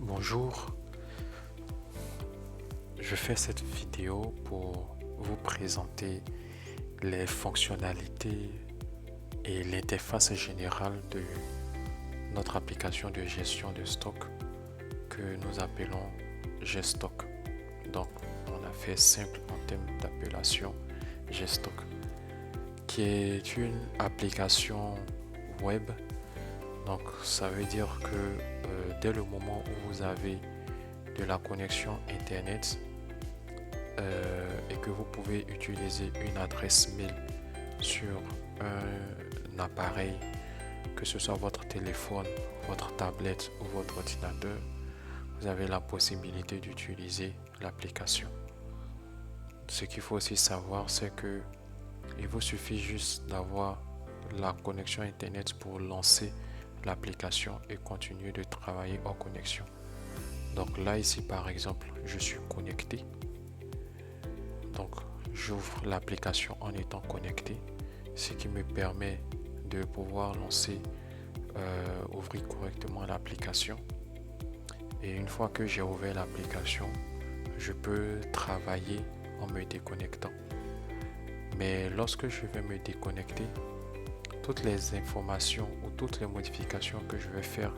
Bonjour, je fais cette vidéo pour vous présenter les fonctionnalités et l'interface générale de notre application de gestion de stock que nous appelons Gstock. Donc, on a fait simple en termes d'appellation Gstock, qui est une application web. Donc, ça veut dire que dès le moment où vous avez de la connexion Internet et que vous pouvez utiliser une adresse mail sur un appareil, que ce soit votre téléphone, votre tablette ou votre ordinateur, vous avez la possibilité d'utiliser l'application. Ce qu'il faut aussi savoir, c'est que il vous suffit juste d'avoir la connexion Internet pour lancer l'application et continuer de travailler en connexion. Donc là, ici, par exemple, je suis connecté. Donc, j'ouvre l'application en étant connecté, ce qui me permet de pouvoir ouvrir correctement l'application. Et une fois que j'ai ouvert l'application, je peux travailler en me déconnectant. Mais lorsque je vais me déconnecter, toutes les informations ou toutes les modifications que je vais faire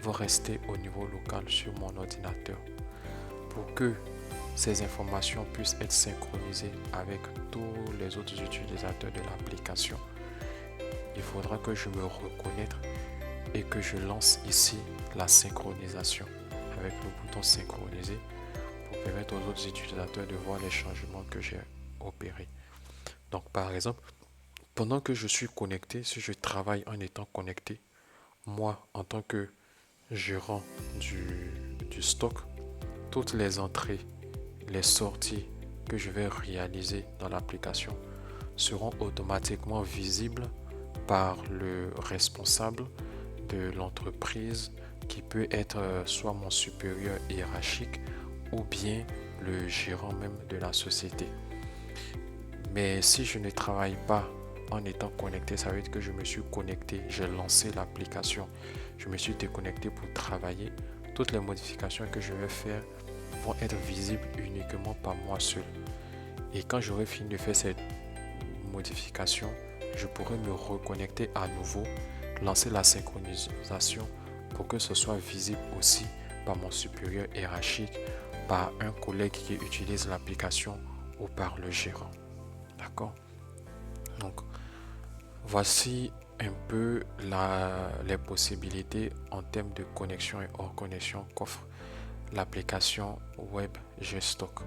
vont rester au niveau local sur mon ordinateur. Pour que ces informations puissent être synchronisées avec tous les autres utilisateurs de l'application, il faudra que je me reconnecte et que je lance ici la synchronisation avec le bouton synchroniser pour permettre aux autres utilisateurs de voir les changements que j'ai opérés. Donc par exemple, pendant que je suis connecté, si je travaille en étant connecté, moi en tant que gérant du stock, toutes les entrées, les sorties que je vais réaliser dans l'application seront automatiquement visibles par le responsable de l'entreprise qui peut être soit mon supérieur hiérarchique ou bien le gérant même de la société. Mais si je ne travaille pas en étant connecté, ça veut dire que je me suis connecté, j'ai lancé l'application, je me suis déconnecté pour travailler. Toutes les modifications que je vais faire vont être visibles uniquement par moi seul. Et quand j'aurai fini de faire cette modification, je pourrai me reconnecter à nouveau, lancer la synchronisation pour que ce soit visible aussi par mon supérieur hiérarchique, par un collègue qui utilise l'application ou par le gérant. D'accord? Donc, voici un peu les possibilités en termes de connexion et hors connexion qu'offre l'application web Gstock.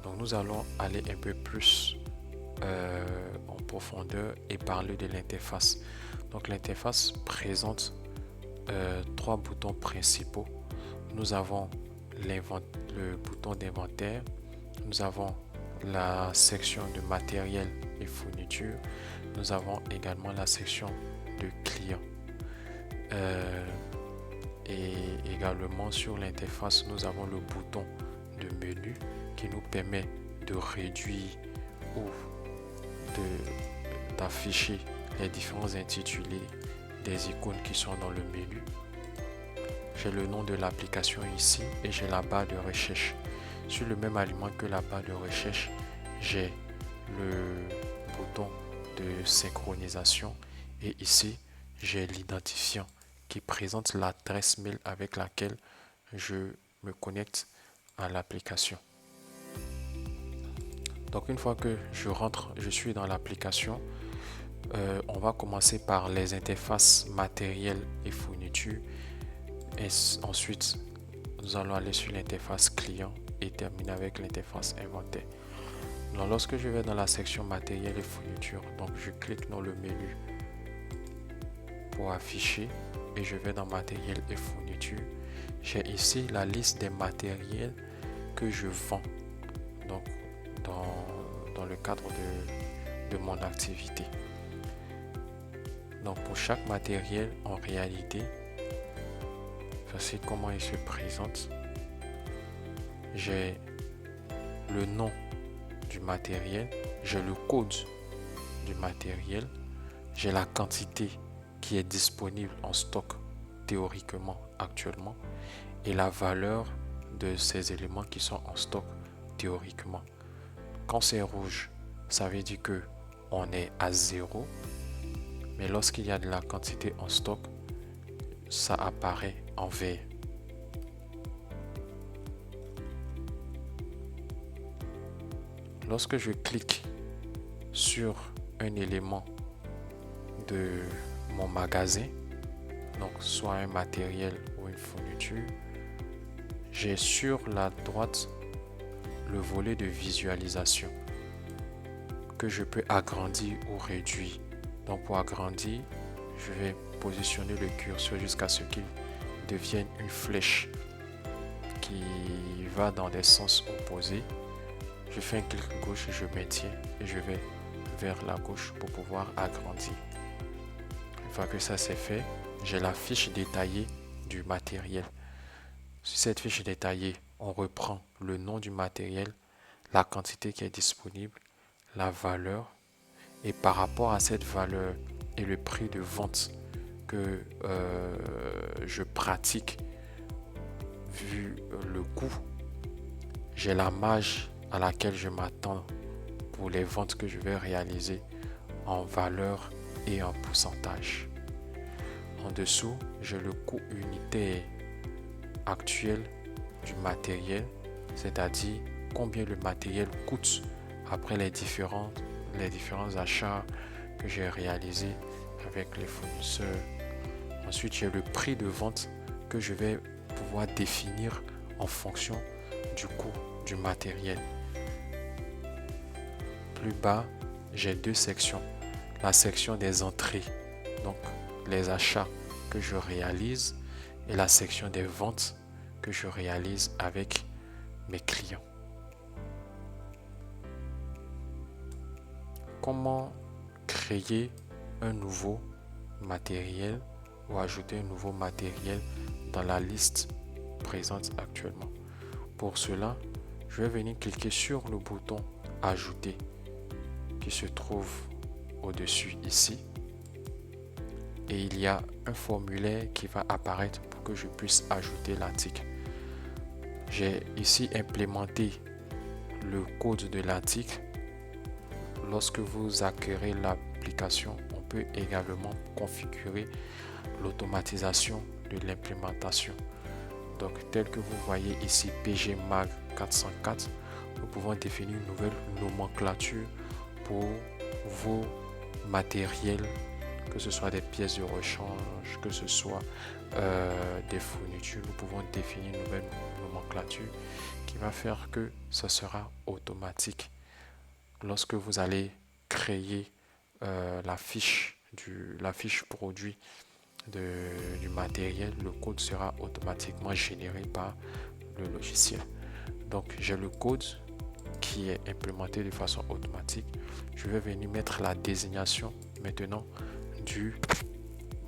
Donc nous allons aller un peu plus en profondeur et parler de l'interface. Donc l'interface présente trois boutons principaux. Nous avons le bouton d'inventaire, nous avons la section de matériel et fourniture, nous avons également la section de clients. Et également sur l'interface, nous avons le bouton de menu qui nous permet de réduire ou d'afficher les différents intitulés des icônes qui sont dans le menu. J'ai le nom de l'application ici et j'ai la barre de recherche. Sur le même aliment que la barre de recherche, j'ai le bouton de synchronisation et ici j'ai l'identifiant qui présente l'adresse mail avec laquelle je me connecte à l'application. Donc une fois que je suis dans l'application, on va commencer par les interfaces matérielles et fournitures et ensuite nous allons aller sur l'interface client et terminer avec l'interface inventaire. Donc lorsque je vais dans la section matériel et fourniture, donc je clique dans le menu pour afficher et je vais dans matériel et fourniture. J'ai ici la liste des matériels que je vends donc dans le cadre de mon activité. Donc pour chaque matériel, en réalité, voici comment il se présente. J'ai le nom du matériel, j'ai le code du matériel, j'ai la quantité qui est disponible en stock théoriquement actuellement et la valeur de ces éléments qui sont en stock théoriquement. Quand c'est rouge, ça veut dire que on est à 0, mais lorsqu'il y a de la quantité en stock, ça apparaît en vert. Lorsque je clique sur un élément de mon magasin, donc soit un matériel ou une fourniture, j'ai sur la droite le volet de visualisation que je peux agrandir ou réduire. Donc pour agrandir, je vais positionner le curseur jusqu'à ce qu'il devienne une flèche qui va dans des sens opposés. Je fais un clic gauche, je maintiens et je vais vers la gauche pour pouvoir agrandir. Une fois que ça c'est fait, j'ai la fiche détaillée du matériel. Sur cette fiche détaillée, on reprend le nom du matériel, la quantité qui est disponible, la valeur, et par rapport à cette valeur et le prix de vente que je pratique vu le coût, j'ai la marge à laquelle je m'attends pour les ventes que je vais réaliser en valeur et en pourcentage. En dessous, j'ai le coût unitaire actuel du matériel, c'est-à-dire combien le matériel coûte après les différents achats que j'ai réalisés avec les fournisseurs. Ensuite, j'ai le prix de vente que je vais pouvoir définir en fonction du coût du matériel. Plus bas, j'ai deux sections. La section des entrées, donc les achats que je réalise, et la section des ventes que je réalise avec mes clients. Comment créer un nouveau matériel ou ajouter un nouveau matériel dans la liste présente actuellement? Pour cela, je vais venir cliquer sur le bouton Ajouter qui se trouve au-dessus ici. Et il y a un formulaire qui va apparaître pour que je puisse ajouter l'article. J'ai ici implémenté le code de l'article. Lorsque vous acquérez l'application, on peut également configurer l'automatisation de l'implémentation. Donc, tel que vous voyez ici, PG Mag 404, nous pouvons définir une nouvelle nomenclature pour vos matériels, que ce soit des pièces de rechange, que ce soit des fournitures. Nous pouvons définir une nouvelle nomenclature qui va faire que ce sera automatique. Lorsque vous allez créer la fiche produit du matériel, le code sera automatiquement généré par le logiciel. Donc j'ai le code qui est implémenté de façon automatique. Je vais venir mettre la désignation maintenant du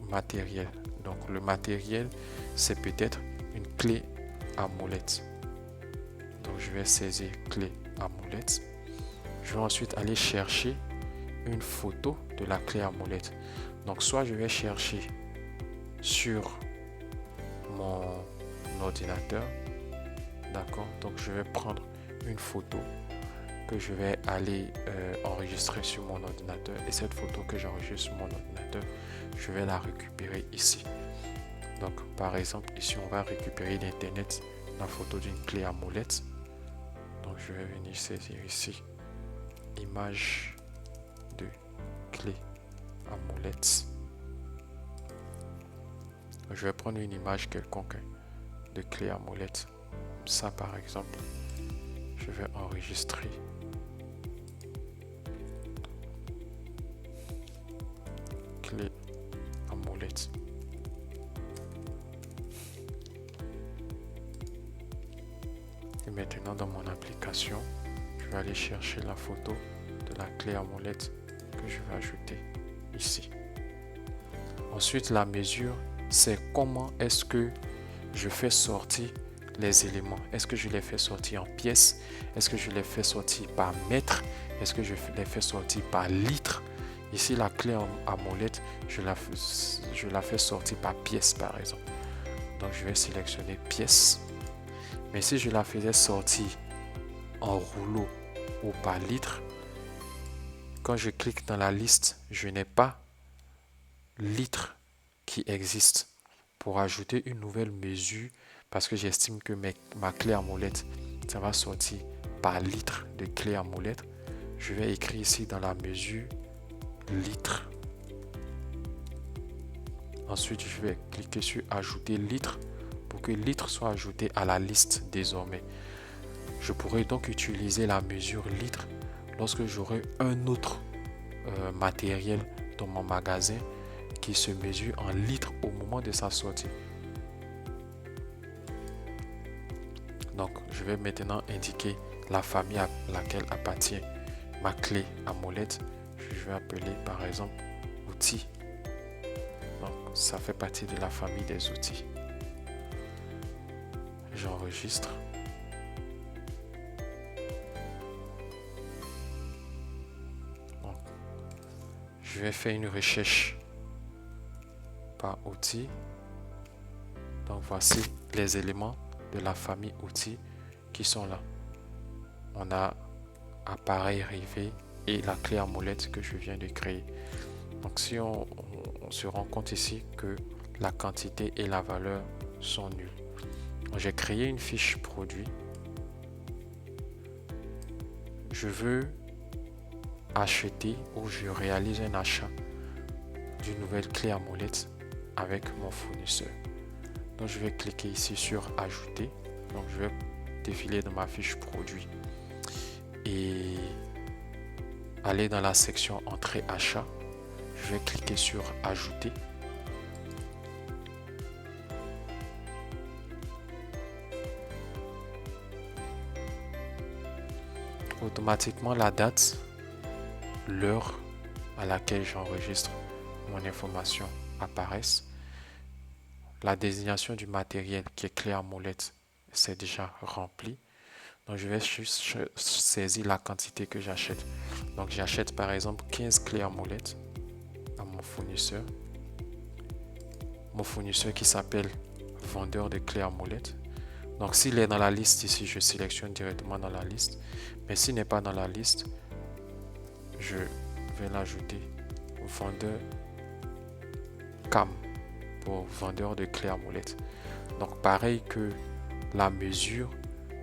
matériel. Donc le matériel, c'est peut-être une clé à molette. Donc je vais saisir clé à molette. Je vais ensuite aller chercher une photo de la clé à molette. Donc soit je vais chercher sur mon ordinateur, d'accord, donc je vais prendre une photo que je vais aller enregistrer sur mon ordinateur, et cette photo que j'enregistre sur mon ordinateur, je vais la récupérer ici. Donc par exemple ici on va récupérer d'internet la photo d'une clé à molette. Donc je vais venir saisir ici image de clé à molette. Je vais prendre une image quelconque de clé à molette. Ça par exemple, je vais enregistrer clé à molette. Et maintenant dans mon application, je vais aller chercher la photo de la clé à molette que je vais ajouter ici. Ensuite, la mesure, c'est comment est-ce que je fais sortir les éléments. Est-ce que je les fais sortir en pièces? Est-ce que je les fais sortir par mètre? Est-ce que je les fais sortir par litre? Ici, la clé à molette, je la fais sortir par pièce, par exemple. Donc je vais sélectionner pièce. Mais si je la faisais sortir en rouleau ou par litre, quand je clique dans la liste, je n'ai pas litre qui existe. Pour ajouter une nouvelle mesure, parce que j'estime que ma clé à molette, ça va sortir par litre de clé à molette, je vais écrire ici dans la mesure litre. Ensuite, je vais cliquer sur ajouter litre pour que litre soit ajouté à la liste désormais. Je pourrais donc utiliser la mesure litre lorsque j'aurai un autre matériel dans mon magasin qui se mesure en litres au moment de sa sortie. Donc, je vais maintenant indiquer la famille à laquelle appartient ma clé à molette. Je vais appeler par exemple outils. Donc, ça fait partie de la famille des outils. J'enregistre. Donc, je vais faire une recherche par outils. Donc, voici les éléments de la famille outils qui sont là. On a appareil rivet et la clé à molette que je viens de créer. Donc si on se rend compte ici que la quantité et la valeur sont nulles. J'ai créé une fiche produit. Je veux acheter ou je réalise un achat d'une nouvelle clé à molette avec mon fournisseur. Donc je vais cliquer ici sur ajouter. Donc je vais défiler dans ma fiche produit et aller dans la section entrée achat. Je vais cliquer sur ajouter. Automatiquement la date, l'heure à laquelle j'enregistre mon information apparaissent. La désignation du matériel qui est clé à molette, c'est déjà rempli. Donc je vais juste saisir la quantité que j'achète. Donc j'achète par exemple 15 clés à molette à mon fournisseur. Mon fournisseur qui s'appelle vendeur de clés à molette. Donc s'il est dans la liste ici, je sélectionne directement dans la liste. Mais s'il n'est pas dans la liste, je vais l'ajouter vendeur CAM pour vendeur de clés à molette. Donc pareil que la mesure,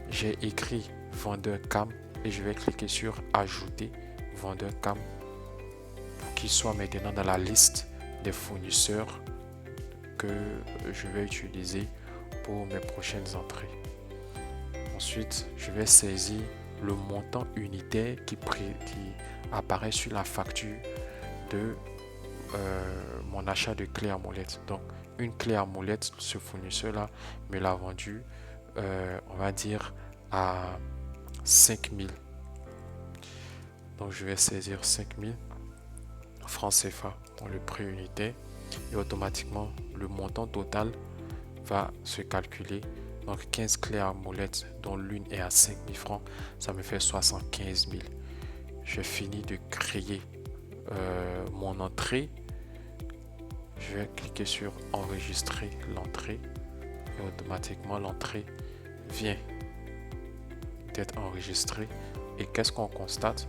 j'ai écrit vendeur CAM et je vais cliquer sur ajouter vendeur CAM pour qu'il soit maintenant dans la liste des fournisseurs que je vais utiliser pour mes prochaines entrées. Ensuite, je vais saisir le montant unitaire qui apparaît sur la facture de mon achat de clé à molette. Donc, une clé à molette, ce fournisseur-là me l'a vendu, on va dire, à 5000. Donc, je vais saisir 5000 francs CFA dans le prix unitaire et automatiquement, le montant total va se calculer. Donc 15 clés à molette dont l'une est à 5000 francs, ça me fait 75 000. J'ai fini de créer mon entrée. Je vais cliquer sur enregistrer l'entrée et automatiquement l'entrée vient d'être enregistrée. Et qu'est-ce qu'on constate?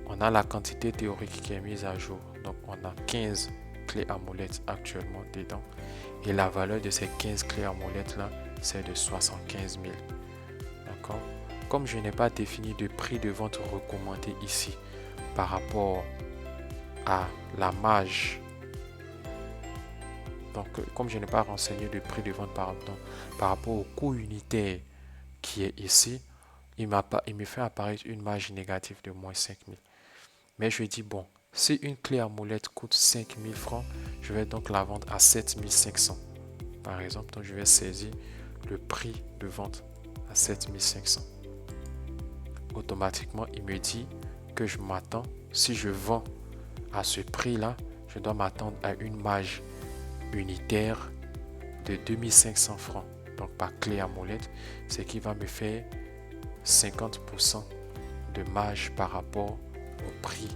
On a la quantité théorique qui est mise à jour. Donc on a 15 clés à molette actuellement dedans. Et la valeur de ces 15 clés à molette là, c'est de 75 000. D'accord? Comme je n'ai pas défini de prix de vente recommandé ici par rapport à la marge, donc comme je n'ai pas renseigné de prix de vente par rapport au coût unitaire qui est ici, il me fait apparaître une marge négative de moins 5 000. Mais je dis bon, si une clé à molette coûte 5 000 francs, je vais donc la vendre à 7 500 par exemple. Donc je vais saisir le prix de vente à 7 500. Automatiquement, il me dit que je m'attends, si je vends à ce prix-là, je dois m'attendre à une marge unitaire de 2500 francs. Donc par clé à molette, ce qui va me faire 50% de marge par rapport au prix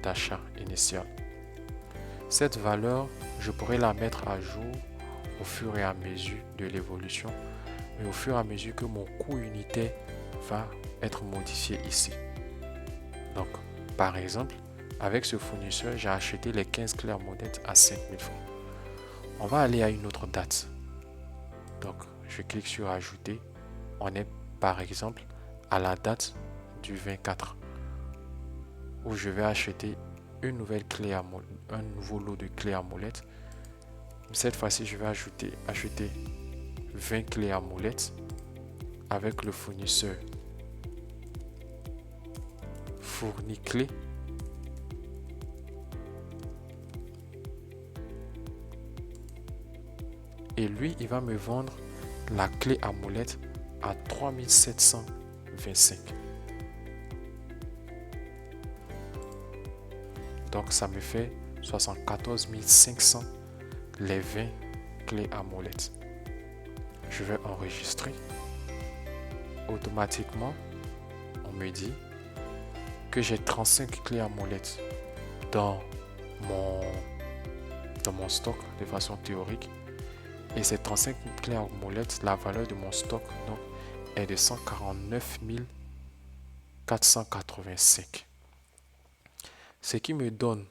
d'achat initial. Cette valeur, je pourrais la mettre à jour au fur et à mesure de l'évolution et au fur et à mesure que mon coût unitaire va être modifié ici. Donc, par exemple, avec ce fournisseur, j'ai acheté les 15 clés à molette à 5000 francs. On va aller à une autre date. Donc, je clique sur ajouter. On est par exemple à la date du 24 où je vais acheter une nouvelle clé à molette, un nouveau lot de clés à molette. Cette fois-ci, je vais acheter 20 clés à molette avec le fournisseur fournit clé. Et lui, il va me vendre la clé à molette à 3725. Donc, ça me fait 74 500 les 20 clés à molette. Je vais enregistrer. Automatiquement, on me dit que j'ai 35 clés à molette dans mon stock de façon théorique. Et ces 35 clés à molette, la valeur de mon stock donc, est de 149 485. Ce qui me donne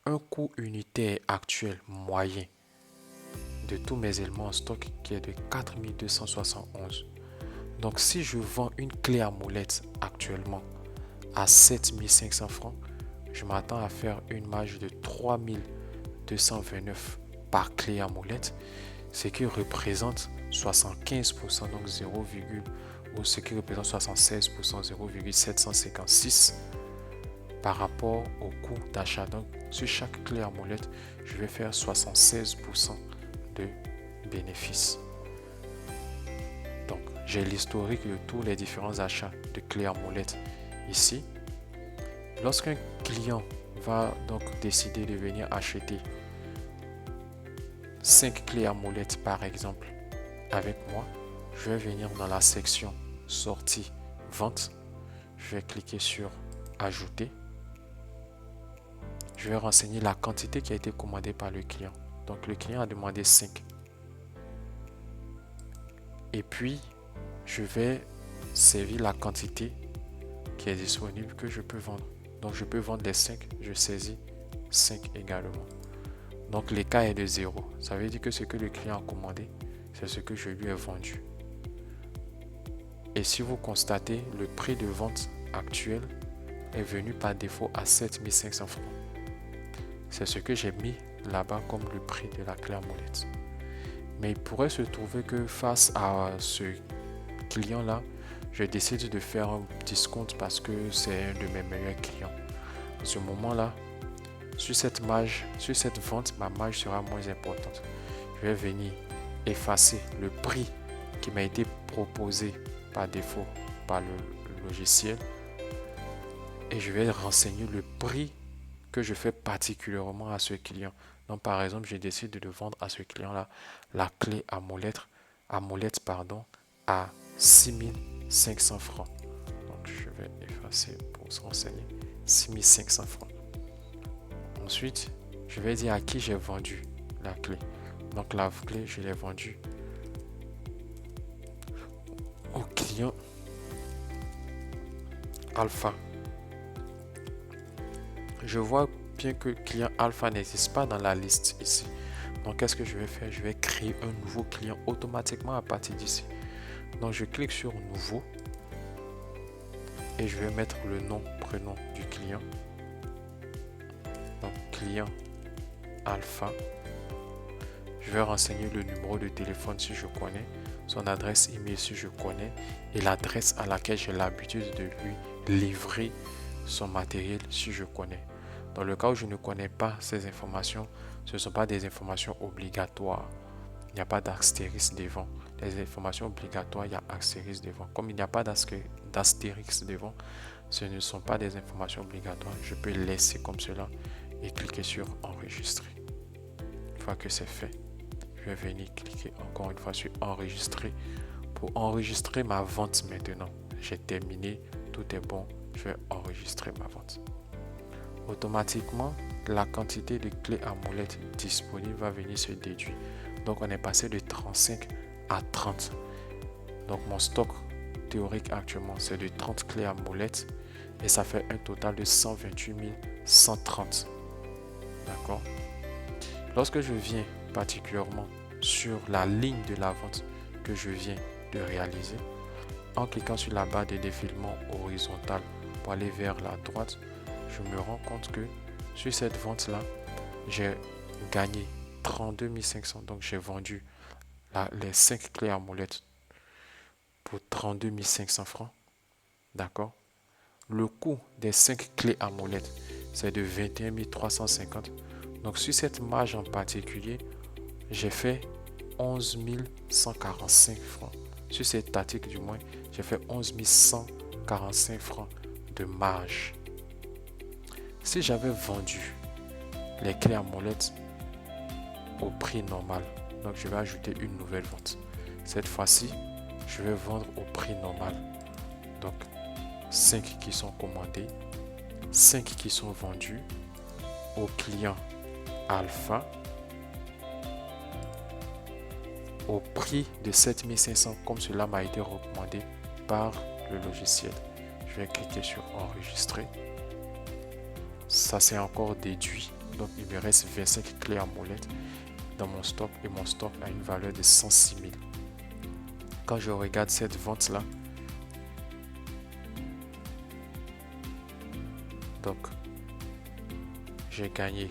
un coût unitaire actuel moyen de tous mes éléments en stock qui est de 4271. Donc si je vends une clé à molette actuellement à 7500 francs, je m'attends à faire une marge de 3229 par clé à molette, ce qui représente 75%, donc 0, ou ce qui représente 76%, 0,756 par rapport au coût d'achat. Donc sur chaque clé à molette, je vais faire 76% de bénéfice. Donc j'ai l'historique de tous les différents achats de clés à molette ici. Lorsqu'un client va donc décider de venir acheter 5 clés à molette par exemple avec moi, je vais venir dans la section sortie vente, je vais cliquer sur ajouter, je vais renseigner la quantité qui a été commandée par le client. Donc le client a demandé 5 et puis je vais servir la quantité qui est disponible que je peux vendre. Donc je peux vendre les 5, je saisis 5 également. Donc l'écart est de 0. Ça veut dire que ce que le client a commandé, c'est ce que je lui ai vendu. Et si vous constatez, le prix de vente actuel est venu par défaut à 7500 francs. C'est ce que j'ai mis là-bas comme le prix de la clé à molette. Mais il pourrait se trouver que face à ce client-là, je décide de faire un discount parce que c'est un de mes meilleurs clients. À ce moment-là, sur cette vente, ma marge sera moins importante. Je vais venir effacer le prix qui m'a été proposé par défaut par le logiciel et je vais renseigner le prix que je fais particulièrement à ce client. Donc par exemple, je décide de vendre à ce client-là la clé à molette à 6500 francs. Donc je vais effacer pour se renseigner 6500 francs. Ensuite, je vais dire à qui j'ai vendu la clé. Donc la clé, je l'ai vendue au client Alpha. Je vois bien que le client Alpha n'existe pas dans la liste ici. Donc qu'est-ce que je vais faire? Je vais créer un nouveau client automatiquement à partir d'ici. Donc je clique sur nouveau et je vais mettre le nom, prénom du client. Donc client Alpha. Je vais renseigner le numéro de téléphone si je connais, son adresse email si je connais et l'adresse à laquelle j'ai l'habitude de lui livrer son matériel si je connais. Dans le cas où je ne connais pas ces informations, ce ne sont pas des informations obligatoires. Il n'y a pas d'astérisque devant. Les informations obligatoires, il y a astérisque devant. Comme il n'y a pas d'astérisque devant, ce ne sont pas des informations obligatoires. Je peux laisser comme cela et cliquer sur enregistrer. Une fois que c'est fait, je vais venir cliquer encore une fois sur enregistrer pour enregistrer ma vente maintenant. J'ai terminé, tout est bon, je vais enregistrer ma vente. Automatiquement, la quantité de clés à molette disponible va venir se déduire. Donc on est passé de 35 à 30. Donc mon stock théorique actuellement c'est de 30 clés à molette et ça fait un total de 128 130. D'accord? Lorsque je viens particulièrement sur la ligne de la vente que je viens de réaliser, en cliquant sur la barre de défilement horizontale pour aller vers la droite, je me rends compte que sur cette vente-là, j'ai gagné 32 500. Donc j'ai vendu les 5 clés à molette pour 32 500 francs. D'accord? Le coût des 5 clés à molette, c'est de 21 350. Donc sur cette marge en particulier, j'ai fait 11 145 francs. Sur cet article du moins, j'ai fait 11 145 francs de marge. Si j'avais vendu les clés à molette au prix normal, donc je vais ajouter une nouvelle vente. Cette fois-ci, je vais vendre au prix normal. Donc 5 qui sont commandés, 5 qui sont vendus au client alpha au prix de 7500 comme cela m'a été recommandé par le logiciel. Je vais cliquer sur enregistrer. Ça c'est encore déduit. Donc il me reste 25 clés à molette dans mon stock et mon stock a une valeur de 106 000. Quand je regarde cette vente là, donc j'ai gagné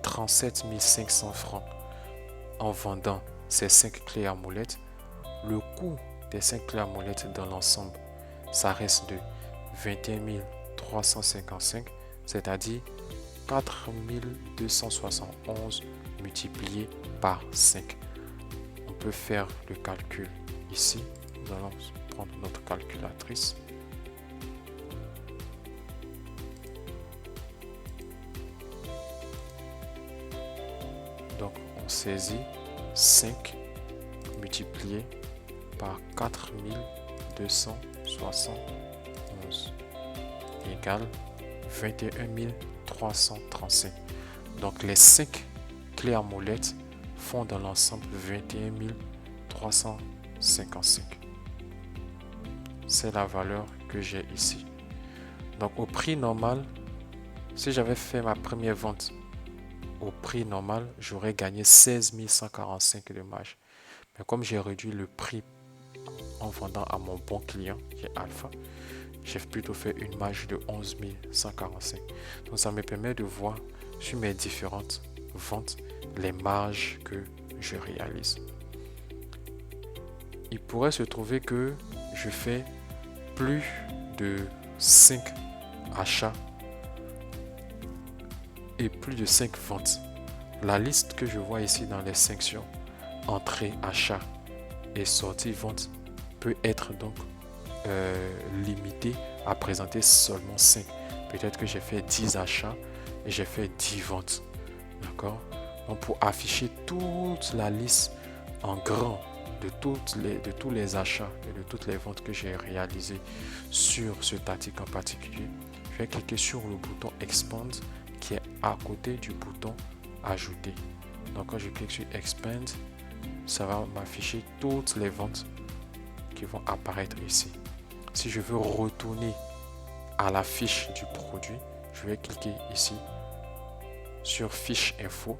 37 500 francs en vendant ces 5 clés à molette. Le coût des 5 clés à molette dans l'ensemble, ça reste de 21 355, c'est-à-dire 4 271 multiplié par 5. On peut faire le calcul ici. Nous allons prendre notre calculatrice. Donc on saisit 5 multiplié par 4271 égale 21 335. Donc les 5 clés à molette font dans l'ensemble 21 355. C'est la valeur que j'ai ici. Donc au prix normal, si j'avais fait ma première vente au prix normal, j'aurais gagné 16 145 de marge. Mais comme j'ai réduit le prix en vendant à mon bon client, qui est Alpha, j'ai plutôt fait une marge de 11 145. Donc ça me permet de voir sur mes différentes ventes les marges que je réalise. Il pourrait se trouver que je fais plus de 5 achats et plus de 5 ventes. La liste que je vois ici dans les sections entrée, achat et sortie vente peut être donc limitée à présenter seulement 5. Peut-être que j'ai fait 10 achats et j'ai fait 10 ventes. D'accord? Donc pour afficher toute la liste en grand de tous les achats et de toutes les ventes que j'ai réalisées sur cet article en particulier, je vais cliquer sur le bouton Expand qui est à côté du bouton Ajouter. Donc quand je clique sur Expand, ça va m'afficher toutes les ventes qui vont apparaître ici. Si je veux retourner à la fiche du produit, je vais cliquer ici sur Fiche Info.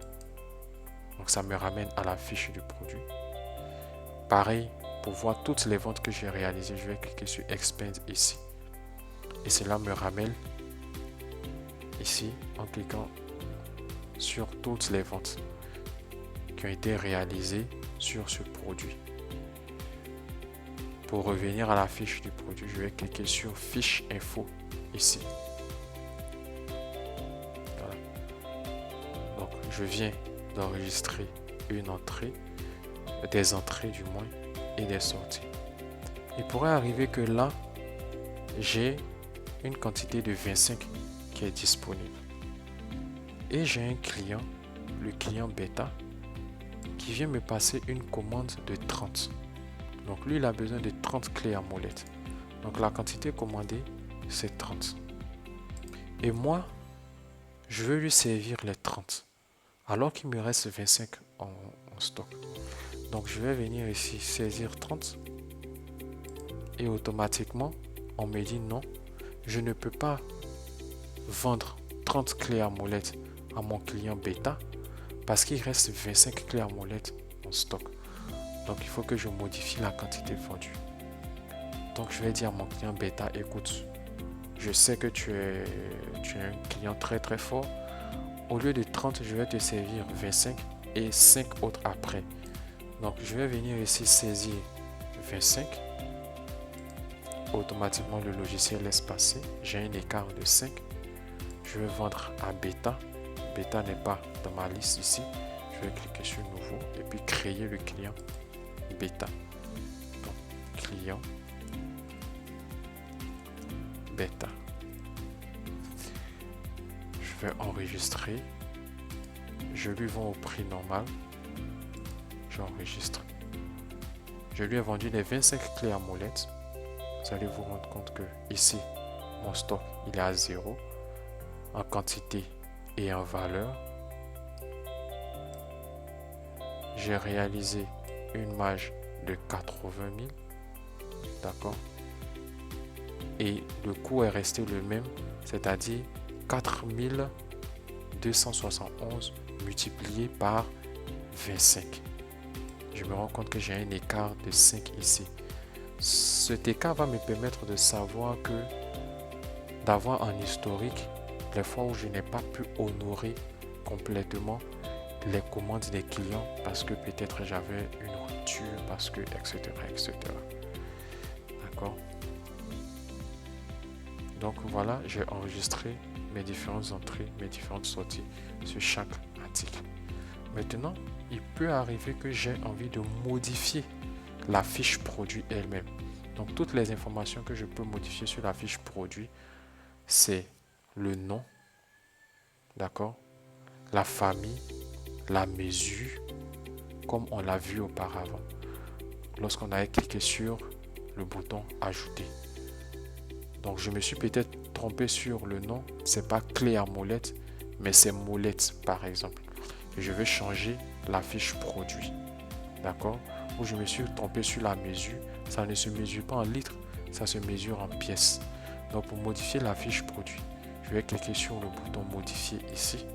Donc ça me ramène à la fiche du produit. Pareil, pour voir toutes les ventes que j'ai réalisées, je vais cliquer sur Expand ici. Et cela me ramène ici en cliquant sur toutes les ventes qui ont été réalisées sur ce produit. Pour revenir à la fiche du produit, je vais cliquer sur Fiche Info ici. Voilà. Donc je viens d'enregistrer une entrée, des entrées du moins, et des sorties. Il pourrait arriver que là, j'ai une quantité de 25 qui est disponible. Et j'ai un client, le client bêta, qui vient me passer une commande de 30. Donc lui, il a besoin de 30 clés à molette. Donc la quantité commandée, c'est 30. Et moi, je veux lui servir les 30, alors qu'il me reste 25 en stock. Donc je vais venir ici saisir 30 et automatiquement, on me dit non, je ne peux pas vendre 30 clés à molette à mon client bêta parce qu'il reste 25 clés à molette en stock. Donc il faut que je modifie la quantité vendue. Donc je vais dire à mon client bêta, écoute, je sais que tu es un client très très fort. Au lieu de 30, je vais te servir 25 et 5 autres après. Donc je vais venir ici saisir 25. Automatiquement le logiciel laisse passer. J'ai un écart de 5. Je vais vendre à bêta. Bêta n'est pas dans ma liste ici. Je vais cliquer sur nouveau et puis créer le client bêta. Donc client bêta. Je vais enregistrer. Je lui vends au prix normal. J'enregistre. Je lui ai vendu les 25 clés à molette. Vous allez vous rendre compte que ici, mon stock, il est à 0 en quantité et en valeur. J'ai réalisé une marge de 80 000. D'accord? Et le coût est resté le même, c'est-à-dire 4 271 multiplié par 25. Je me rends compte que j'ai un écart de 5 ici. Cet écart va me permettre de savoir que, d'avoir un historique, les fois où je n'ai pas pu honorer complètement les commandes des clients parce que peut-être j'avais une rupture, parce que, etc., etc. D'accord? Donc voilà, j'ai enregistré mes différentes entrées, mes différentes sorties sur chaque article. Maintenant, il peut arriver que j'ai envie de modifier la fiche produit elle-même. Donc toutes les informations que je peux modifier sur la fiche produit, c'est le nom, d'accord, la famille, la mesure, comme on l'a vu auparavant lorsqu'on avait cliqué sur le bouton ajouter. Donc je me suis peut-être trompé sur le nom, c'est pas clé à molette, mais c'est molette par exemple. Et je vais changer la fiche produit, d'accord, où je me suis trompé sur la mesure, ça ne se mesure pas en litres, ça se mesure en pièces. Donc pour modifier la fiche produit, je vais cliquer sur le bouton modifier ici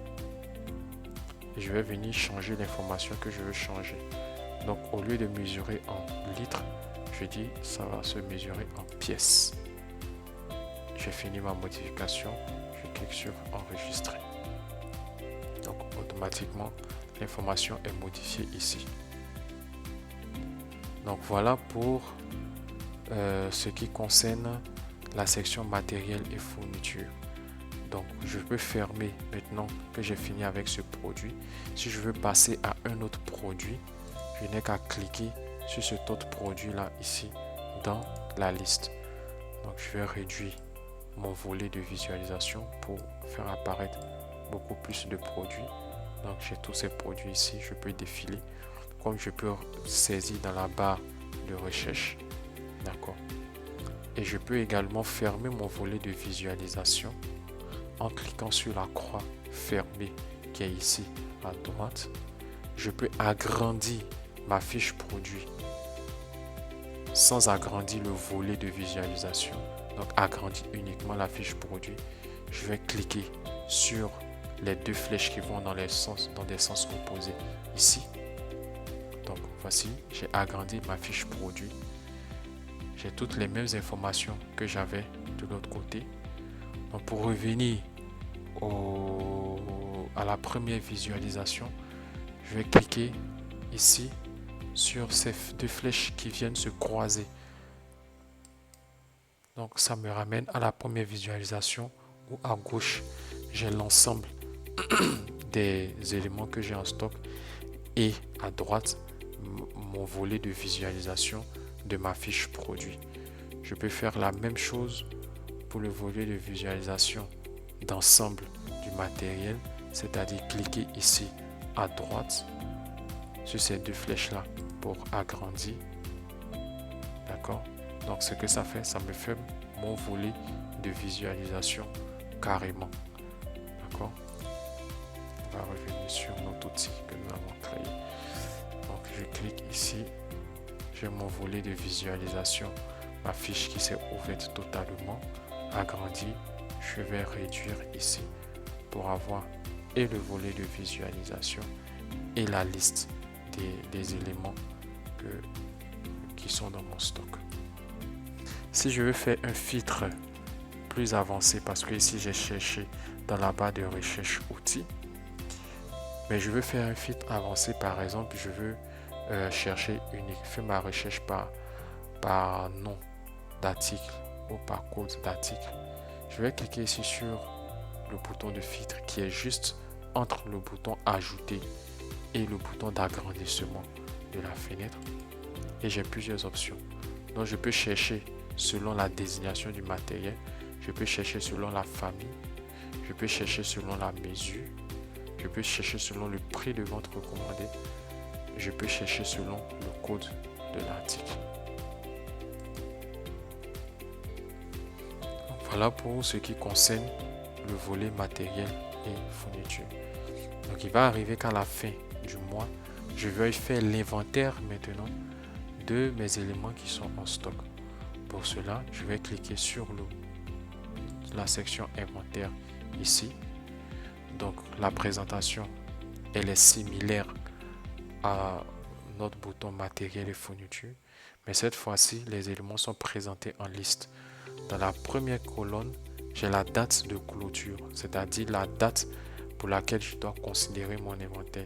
et je vais venir changer l'information que je veux changer. Donc au lieu de mesurer en litres, je dis ça va se mesurer en pièces. J'ai fini ma modification, je clique sur enregistrer. Donc automatiquement l'information est modifiée ici. Donc voilà pour ce qui concerne la section matériel et fourniture. Donc je peux fermer maintenant que j'ai fini avec ce produit. Si je veux passer à un autre produit, je n'ai qu'à cliquer sur cet autre produit là ici dans la liste. Donc je vais réduire mon volet de visualisation pour faire apparaître beaucoup plus de produits. Donc j'ai tous ces produits ici, je peux défiler comme je peux saisir dans la barre de recherche. D'accord. Et je peux également fermer mon volet de visualisation en cliquant sur la croix fermée qui est ici à droite. Je peux agrandir ma fiche produit sans agrandir le volet de visualisation. Donc agrandir uniquement la fiche produit. Je vais cliquer sur les deux flèches qui vont dans des sens opposés ici. Donc voici, j'ai agrandi ma fiche produit. J'ai toutes les mêmes informations que j'avais de l'autre côté. Donc pour revenir à la première visualisation, je vais cliquer ici sur ces deux flèches qui viennent se croiser. Donc ça me ramène à la première visualisation où à gauche j'ai l'ensemble des éléments que j'ai en stock et à droite mon volet de visualisation de ma fiche produit. Je peux faire la même chose pour le volet de visualisation d'ensemble du matériel, c'est-à-dire cliquer ici à droite sur ces deux flèches là pour agrandir. D'accord. Donc ce que ça fait, ça me fait mon volet de visualisation carrément. D'accord? On va revenir sur notre outil que nous avons créé. Donc je clique ici. J'ai mon volet de visualisation, ma fiche qui s'est ouverte totalement, agrandie. Je vais réduire ici pour avoir et le volet de visualisation et la liste des éléments qui sont dans mon stock. Si je veux faire un filtre plus avancé, parce que ici j'ai cherché dans la barre de recherche outils, mais je veux faire un filtre avancé, par exemple, je veux chercher faire ma recherche par nom d'article ou par code d'article. Je vais cliquer ici sur le bouton de filtre qui est juste entre le bouton ajouter et le bouton d'agrandissement de la fenêtre, et j'ai plusieurs options. Donc je peux chercher selon la désignation du matériel, je peux chercher selon la famille, je peux chercher selon la mesure, je peux chercher selon le prix de vente recommandé, je peux chercher selon le code de l'article. Voilà pour ce qui concerne le volet matériel et fourniture. Donc il va arriver qu'à la fin du mois, je vais faire l'inventaire maintenant de mes éléments qui sont en stock. Pour cela, je vais cliquer sur la section inventaire ici. Donc la présentation, elle est similaire à notre bouton matériel et fourniture, mais cette fois-ci, les éléments sont présentés en liste. Dans la première colonne, j'ai la date de clôture, c'est-à-dire la date pour laquelle je dois considérer mon inventaire.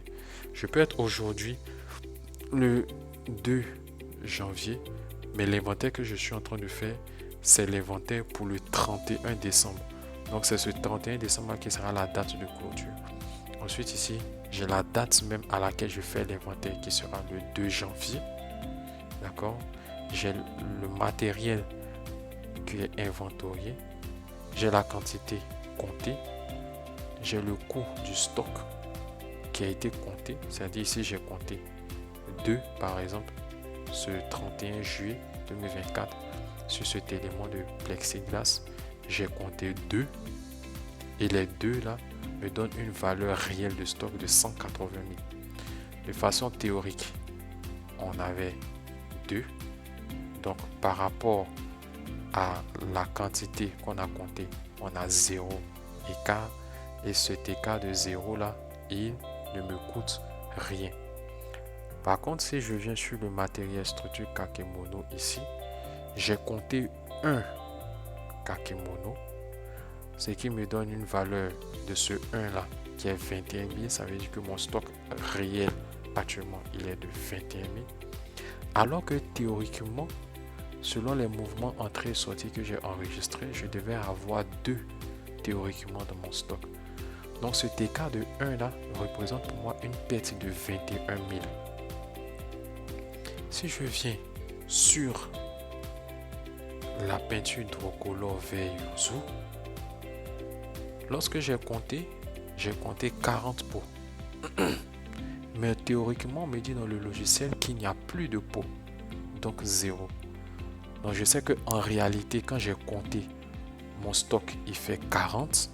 Je peux être aujourd'hui le 2 janvier, mais l'inventaire que je suis en train de faire, c'est l'inventaire pour le 31 décembre. Donc c'est ce 31 décembre qui sera la date de clôture. Ensuite ici, j'ai la date même à laquelle je fais l'inventaire qui sera le 2 janvier. D'accord? J'ai le matériel qui est inventorié. J'ai la quantité comptée. J'ai le coût du stock qui a été compté. C'est-à-dire ici, j'ai compté 2 par exemple, ce 31 juillet 2024 sur cet élément de plexiglas. J'ai compté 2 et les 2 là me donnent une valeur réelle de stock de 180 000. De façon théorique, on avait 2. Donc par rapport à la quantité qu'on a compté, on a 0 écart. Et cet écart de 0 là, il ne me coûte rien. Par contre, si je viens sur le matériel structure Kakemono ici, j'ai compté 1 Kakemono, ce qui me donne une valeur de ce 1 là qui est 21 000. Ça veut dire que mon stock réel actuellement il est de 21 000. Alors que théoriquement, selon les mouvements entrées et sorties que j'ai enregistrés, je devais avoir 2 théoriquement dans mon stock. Donc cet écart de 1 là représente pour moi une perte de 21 000. Si je viens sur la peinture hydrocolore vert yuzu, lorsque j'ai compté 40 pots. Mais théoriquement, on me dit dans le logiciel qu'il n'y a plus de pots. Donc 0. Donc je sais qu'en réalité, quand j'ai compté, mon stock il fait 40.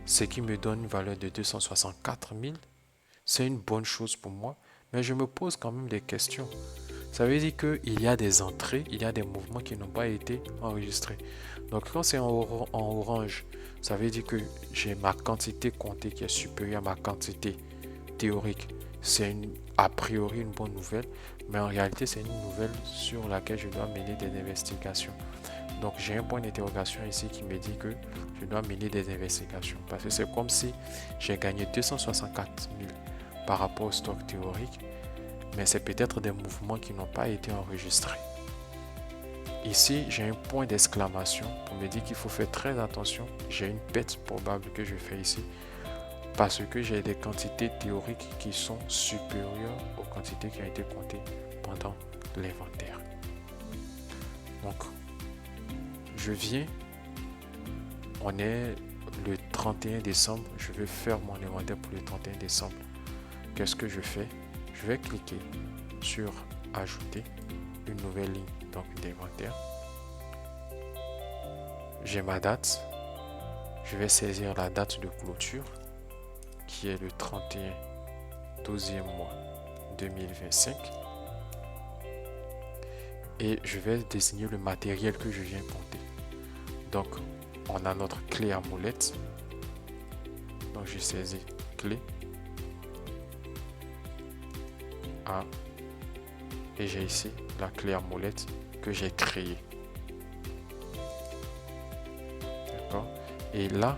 Ce qui me donne une valeur de 264 000. C'est une bonne chose pour moi. Mais je me pose quand même des questions. Ça veut dire qu'il y a des entrées, il y a des mouvements qui n'ont pas été enregistrés. Donc quand c'est en orange, ça veut dire que j'ai ma quantité comptée qui est supérieure à ma quantité théorique. C'est a priori une bonne nouvelle, mais en réalité c'est une nouvelle sur laquelle je dois mener des investigations. Donc j'ai un point d'interrogation ici qui me dit que je dois mener des investigations. Parce que c'est comme si j'ai gagné 264 000 par rapport au stock théorique, mais c'est peut-être des mouvements qui n'ont pas été enregistrés. Ici, j'ai un point d'exclamation pour me dire qu'il faut faire très attention. J'ai une perte probable que je fais ici parce que j'ai des quantités théoriques qui sont supérieures aux quantités qui ont été comptées pendant l'inventaire. Donc, je viens, on est le 31 décembre, je vais faire mon inventaire pour le 31 décembre. Qu'est-ce que je fais? Je vais cliquer sur ajouter une nouvelle ligne donc d'inventaire. j'ai ma date. Je vais saisir la date de clôture qui est le 31 12e mois 2025 et je vais désigner le matériel que je viens compter. Donc, on a notre clé à molette. Donc, je saisis clé A et j'ai ici la clé à molette que j'ai créée. D'accord? Et là,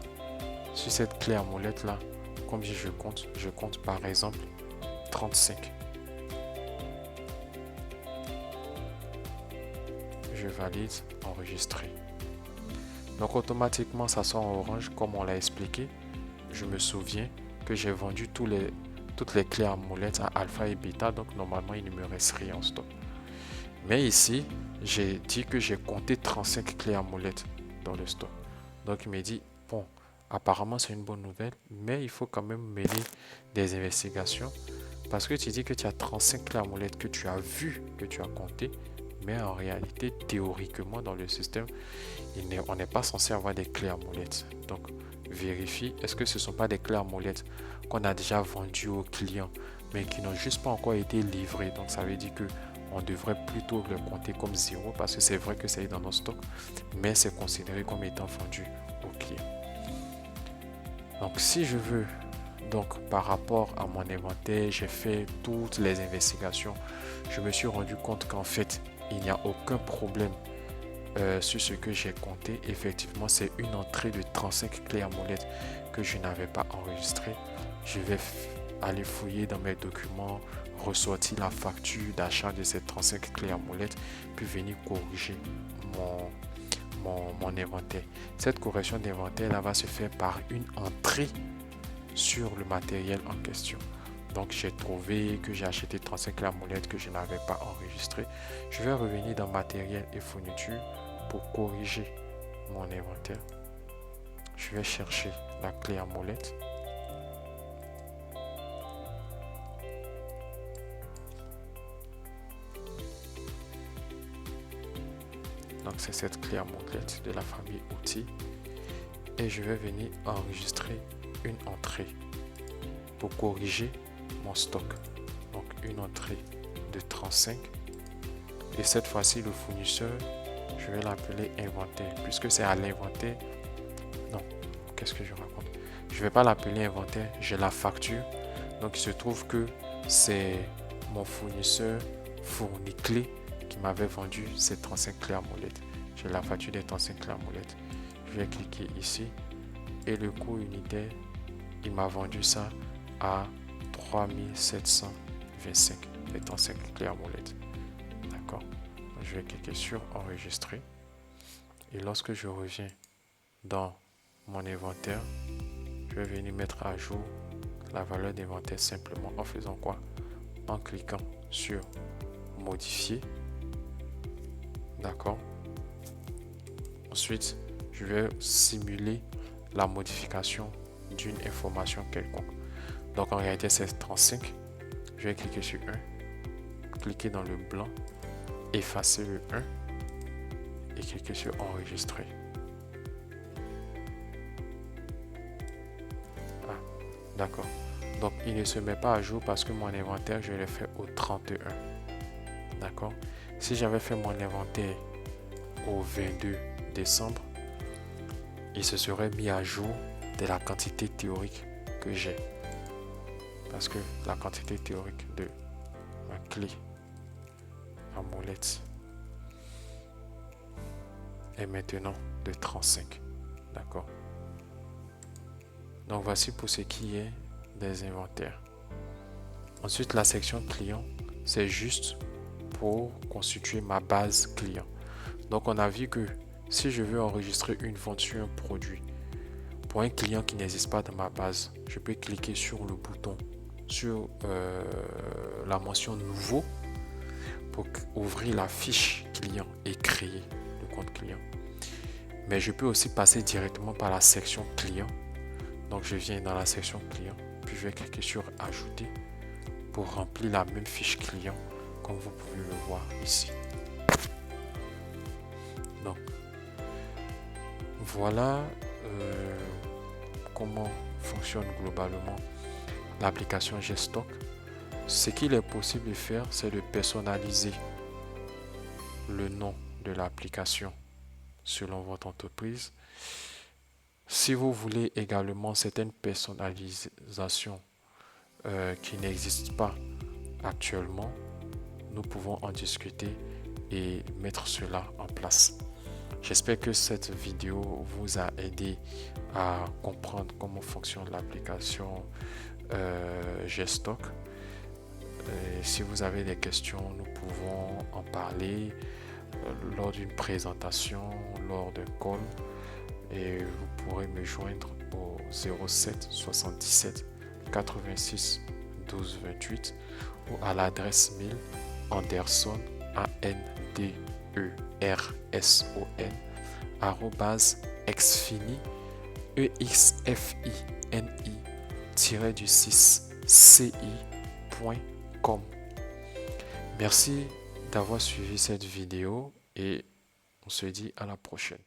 sur cette clé à molette là, comme je compte par exemple 35. Je valide, enregistrer. Donc automatiquement ça sort en orange comme on l'a expliqué. Je me souviens que j'ai vendu toutes les clés à molette à alpha et bêta, donc normalement il ne me reste rien en stock. Mais ici, j'ai dit que j'ai compté 35 clés à molette dans le stock. Donc il me dit, bon, apparemment c'est une bonne nouvelle, mais il faut quand même mener des investigations parce que tu dis que tu as 35 clés à molette que tu as vu, que tu as compté, mais en réalité, théoriquement, dans le système, on n'est pas censé avoir des clés à molette. Donc, vérifie, est-ce que ce ne sont pas des clés à molette qu'on a déjà vendues aux clients, mais qui n'ont juste pas encore été livrées. Donc, ça veut dire que on devrait plutôt le compter comme 0 parce que c'est vrai que c'est dans nos stocks, mais c'est considéré comme étant vendu aux clients. Donc, si je veux, donc par rapport à mon inventaire, j'ai fait toutes les investigations. Je me suis rendu compte qu'en fait, il n'y a aucun problème sur ce que j'ai compté. Effectivement, c'est une entrée de 35 clés à molette que je n'avais pas enregistrée. Je vais aller fouiller dans mes documents, ressortir la facture d'achat de ces 35 clés à molette, puis venir corriger mon inventaire. Cette correction d'inventaire là va se faire par une entrée sur le matériel en question. Donc j'ai trouvé que j'ai acheté 35 clés à molette que je n'avais pas enregistré. Je vais revenir dans matériel et fourniture pour corriger mon inventaire. Je vais chercher la clé à molette. Donc c'est cette clé à molette de la famille outils. Et je vais venir enregistrer une entrée pour corriger mon stock. Donc une entrée de 35. Et cette fois-ci, le fournisseur, je vais l'appeler inventaire. Puisque c'est à l'inventaire. Non, qu'est-ce que je raconte? Je ne vais pas l'appeler inventaire, j'ai la facture. Donc il se trouve que c'est mon fournisseur fourni clé qui m'avait vendu ces 35 clés à molette. J'ai la facture des 35 clés à molette. Je vais cliquer ici et le coût unitaire, il m'a vendu ça à 3725 les 35 clés à molette. D'accord. Je vais cliquer sur enregistrer et lorsque je reviens dans mon inventaire, je vais venir mettre à jour la valeur d'inventaire simplement en faisant quoi? En cliquant sur modifier. D'accord. Ensuite, je vais simuler la modification d'une information quelconque. Donc en réalité c'est 35. Je vais cliquer sur 1, cliquer dans le blanc, effacer le 1 et cliquer sur enregistrer. Ah, d'accord. Donc il ne se met pas à jour parce que mon inventaire je l'ai fait au 31. D'accord. Si j'avais fait mon inventaire au 22 décembre, il se serait mis à jour de la quantité théorique que j'ai. Parce que la quantité théorique de ma clé à molette est maintenant de 35. D'accord. Donc voici pour ce qui est des inventaires. Ensuite, la section client, c'est juste pour constituer ma base client. Donc on a vu que si je veux enregistrer une vente sur un produit pour un client qui n'existe pas dans ma base, je peux cliquer sur le bouton sur la mention nouveau pour ouvrir la fiche client et créer le compte client. Mais je peux aussi passer directement par la section client. Donc je viens dans la section client, puis je vais cliquer sur ajouter pour remplir la même fiche client comme vous pouvez le voir ici. Donc Voilà comment fonctionne globalement l'application Gstock. Ce qu'il est possible de faire, c'est de personnaliser le nom de l'application selon votre entreprise. Si vous voulez également certaines personnalisations qui n'existent pas actuellement, nous pouvons en discuter et mettre cela en place. J'espère que cette vidéo vous a aidé à comprendre comment fonctionne l'application Gstock. Si vous avez des questions, nous pouvons en parler lors d'une présentation, lors d'un call, et vous pourrez me joindre au 07 77 86 12 28 ou à l'adresse mail Anderson ANDERSON @exfini exfini-6ci.com. Merci d'avoir suivi cette vidéo et on se dit à la prochaine.